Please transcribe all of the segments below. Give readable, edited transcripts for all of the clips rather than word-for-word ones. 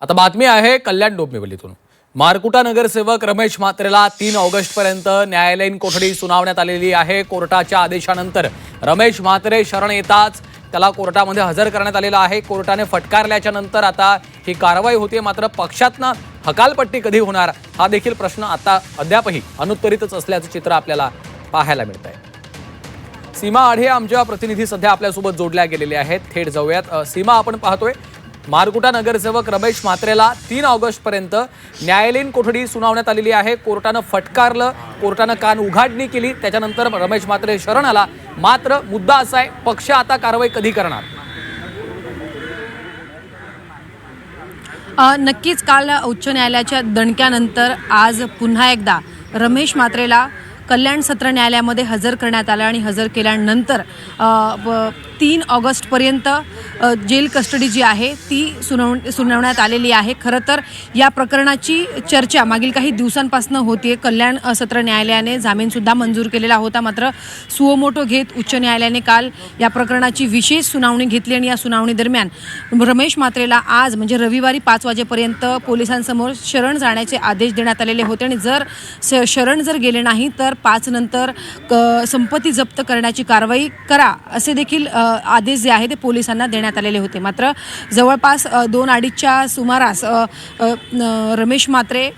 आता बातमी आहे कल्याण डोंबिवलीतून। मारकुटा नगरसेवक रमेश म्हात्रेला 3 ऑगस्टपर्यंत न्यायालयीन कोठडी सुनावण्यात आलेली आहे। कोर्टाच्या आदेशानंतर रमेश म्हात्रे शरण येताच त्याला कोर्टामध्ये हजर करण्यात आलेला आहे। कोर्टाने फटकारल्याच्या नंतर आता ही कारवाई होते। मात्र पक्षातनं हकालपट्टी कधी होणार हा देखील प्रश्न आता अद्यापही अनुत्तरितच असल्याचं चित्र आपल्याला पाहायला मिळतंय। सीमा आढे आमच्या प्रतिनिधी सध्या आपल्यासोबत जोडल्या गेलेले आहेत। थेट जाऊयात। सीमा, आपण पाहतोय मारकुटा नगरसेवक रमेश म्हात्रेला 3 ऑगस्टपर्यंत न्यायालयीन कोठडी सुनावण्यात आलेली आहे। कोर्टानं फटकारलं, कोर्टानं कान उघाडणी केली, त्याच्यानंतर रमेश म्हात्रे शरण आला। मात्र मुद्दा असा आहे, पक्ष आता कारवाई कधी करणार? नक्कीच काल उच्च न्यायालयाच्या दणक्यानंतर आज पुन्हा एकदा रमेश म्हात्रेला कल्याण सत्र न्यायालयामध्ये हजर करण्यात आलं आणि हजर केल्यानंतर 3 ऑगस्टपर्यंत जेल कस्टडी जी आहे ती सुनावण्यात आलेली आहे। खरं तर या प्रकरणाची चर्चा मागील काही दिवसांपासून होते। कल्याण सत्र न्यायालयाने जामीनसुद्धा मंजूर केलेला होता, मात्र सुओमोटो घेत उच्च न्यायालयाने काल या प्रकरणाची विशेष सुनावणी घेतली आणि या सुनावणी दरम्यान रमेश म्हात्रेला आज म्हणजे रविवारी 5 वाजेपर्यंत पोलिसांसमोर शरण जाण्याचे आदेश देण्यात आलेले होते आणि जर शरण गेले नाही तर 5 नंतर संपत्ती जप्त करण्याची कारवाई करा असे देखील आदेश जे आहे ते पोलिसांना देण्यात आलेले होते। मात्र जवळपास 2-2:30च्या सुमारास रमेश म्हात्रे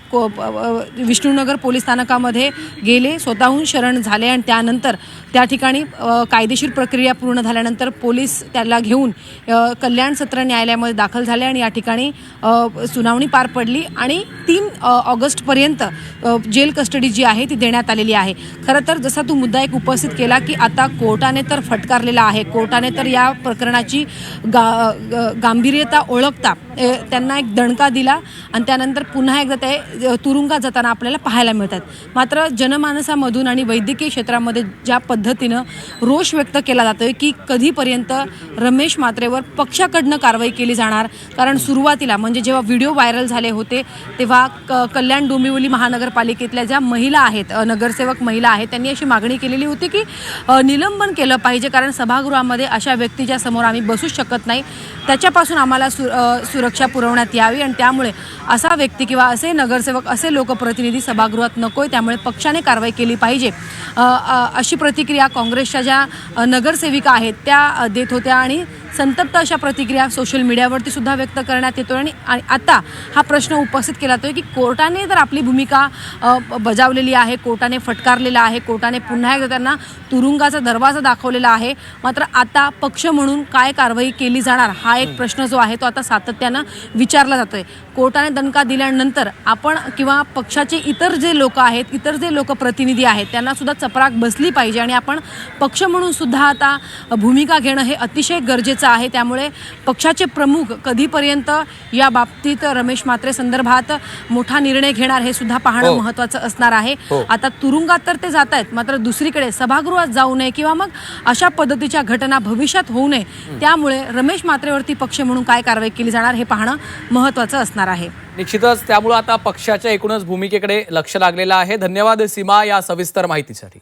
विष्णुनगर पोलीस स्थानकामध्ये गेले, स्वतःहून शरण झाले आणि त्यानंतर त्या ठिकाणी कायदेशीर प्रक्रिया पूर्ण झाल्यानंतर पोलीस त्याला घेऊन कल्याण सत्र न्यायालयामध्ये दाखल झाले आणि या ठिकाणी सुनावणी पार पडली आणि 3 ऑगस्टपर्यंत जेल कस्टडी जी आहे ती देण्यात आलेली आहे। खरं तर जसा तू मुद्दा एक उपस्थित केला की आता कोर्टाने तर फटकारलेला आहे, कोर्टाने तर या प्रकरणाची गांभीर्यता ओळखता त्यांना एक दणका दिला आणि त्यानंतर पुन्हा एकदा ते तुरुंगात जाताना आपल्याला पाहायला मिळतात। मात्र जनमानसामधून आणि वैद्यकीय क्षेत्रामध्ये ज्या पद्धतीनं रोष व्यक्त केला जातोय की कधीपर्यंत रमेश म्हात्रेवर पक्षाकडनं कारवाई केली जाणार, कारण सुरुवातीला म्हणजे जेव्हा व्हिडिओ व्हायरल झाले होते तेव्हा कल्याण डोंबिवली महानगरपालिकेतल्या ज्या महिला आहेत, नगरसेवक महिला आहेत, त्यांनी अशी मागणी केलेली होती की निलंबन केलं पाहिजे, कारण सभागृहामध्ये अशा व्यक्तीच्या समोर आम्ही बसू शकत नाही, त्याच्यापासून आम्हाला सुरक्षा पुरवण्यात यावी आणि त्यामुळे असा व्यक्ती किंवा असे नगरसेवक असे लोकप्रतिनिधी सभागृहात नकोय, त्यामुळे पक्षाने कारवाई केली पाहिजे अशी प्रतिक्रिया काँग्रेसच्या ज्या नगरसेविका आहेत त्या देत होत्या आणि संतप्त अशा प्रतिक्रिया सोशल मीडियावरती सुद्धा व्यक्त करण्यात येतो आणि आता हा प्रश्न उपस्थित केला जातोय की कोर्टाने तर आपली भूमिका बजावलेली आहे, कोर्टाने फटकारलेला आहे, कोर्टाने पुन्हा एकदा त्यांना तुरुंगाचा दरवाजा दाखवलेला आहे, मात्र आता पक्ष म्हणून काय कारवाई केली जाणार हा एक प्रश्न जो आहे तो आता सातत्यानं विचारला जातोय। कोर्टाने दणका दिल्यानंतर आपण किंवा पक्षाचे इतर जे लोक आहेत, इतर जे लोकप्रतिनिधी आहेत त्यांना सुद्धा चपराक बसली पाहिजे आणि आपण पक्ष म्हणून सुद्धा आता भूमिका घेणं हे अतिशय गरजेचं आहे। त्यामुळे पक्षाचे प्रमुख कधीपर्यंत या बाबतीत रमेश म्हात्रे संदर्भात मोठा निर्णय घेणार हे सुद्धा पाहणं महत्त्वाचं असणार आहे। आता तुरुंगात तर ते जात आहेत, मात्र दुसरीकडे सभागृहात जाऊ नये किंवा मग अशा पद्धतीच्या घटना भविष्यात होऊ नये, त्यामुळे रमेश म्हात्रेवरती पक्ष म्हणून काय कारवाई केली जाणार हे पाहणं महत्त्वाचं असणार आहे। निश्चितच त्यामुळे आता पक्षाच्या एकूणच भूमिकेकडे लक्ष लागलेलं आहे। धन्यवाद सीमा या सविस्तर माहितीसाठी।